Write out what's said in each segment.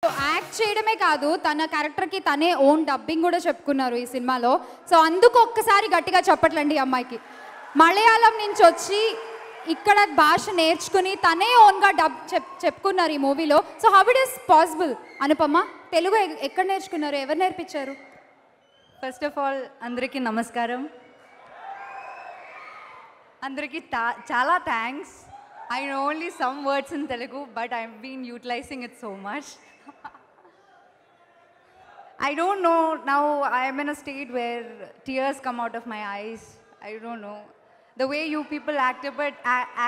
Act చేయడమే కాదు, తన క్యారెక్టర్‌కి తనే ఓన్ డబ్బింగ్ కూడా చెప్పుకున్నారు ఈ సినిమాలో. సో అందుకు ఒక్కసారి గట్టిగా చప్పట్లండి ఈ అమ్మాయికి. మలయాళం నుంచి వచ్చి ఇక్కడ భాష నేర్చుకుని తనే ఓన్‌గా చెప్పుకున్నారు ఈ మూవీలో. So how it is possible Anupama? Telugu ఎక్కడ నేర్చుకున్నారు? ఎవరు నేర్పించారు? ఫస్ట్ ఆఫ్ ఆల్ అందరికీ నమస్కారం. అందరికీ చాలా thanks. I know only some words in Telugu, but I've been utilizing it so much. I don't know, now I'm in a state where tears come out of my eyes. I don't know. The way you people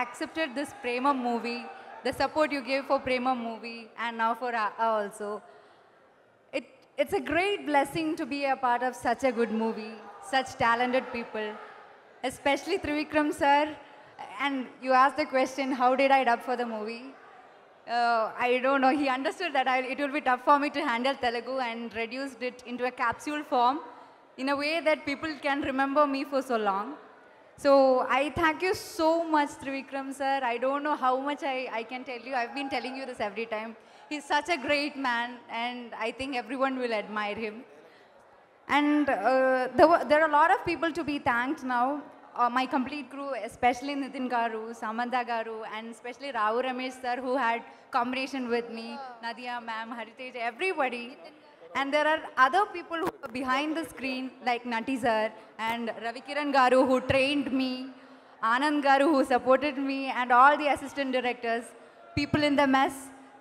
accepted this Prema movie, the support you gave for Prema movie, and now for also. It's a great blessing to be a part of such a good movie, such talented people, especially Trivikram sir. And you asked the question, how did I dub for the movie? I don't know. He understood that it will be tough for me to handle Telugu and reduced it into a capsule form in a way that people can remember me for so long. So I thank you so much, Trivikram sir. I don't know how much I can tell you. I've been telling you this every time. He's such a great man, and I think everyone will admire him. And there are a lot of people to be thanked now. My complete crew, especially Nitin Garu, Samantha Garu, and especially Rao Ramesh sir, who had combination with me, Nadia ma'am, Heritage, everybody. And there are other people who are behind the screen, like Nati sir and Ravikiran Garu, who trained me, Anand Garu, who supported me, and all the assistant directors, people in the mess,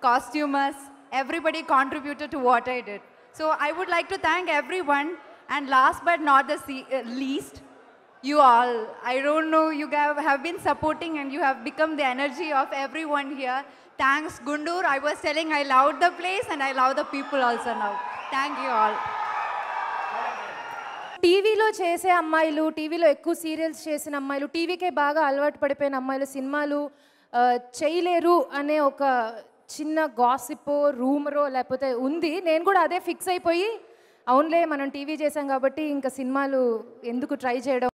costumers, everybody contributed to what I did. So I would like to thank everyone, and last but not the least, you all. I don't know, you have been supporting and you have become the energy of everyone here. Thanks, Gundur. I was telling I loved the place and I love the people also now. Thank you all. టీవీలో చేసే అమ్మాయిలు, టీవీలో ఎక్కువ serials చేసిన అమ్మాయిలు, TVK బాగా అలవాటు పడిపోయిన అమ్మాయిలు సినిమాలు చేయలేరు అనే ఒక చిన్న గాసిపో రూమరో లేకపోతే ఉంది. నేను కూడా అదే ఫిక్స్ అయిపోయి అవునులే మనం టీవీ చేసాం కాబట్టి ఇంకా సినిమాలు ఎందుకు ట్రై చేయడం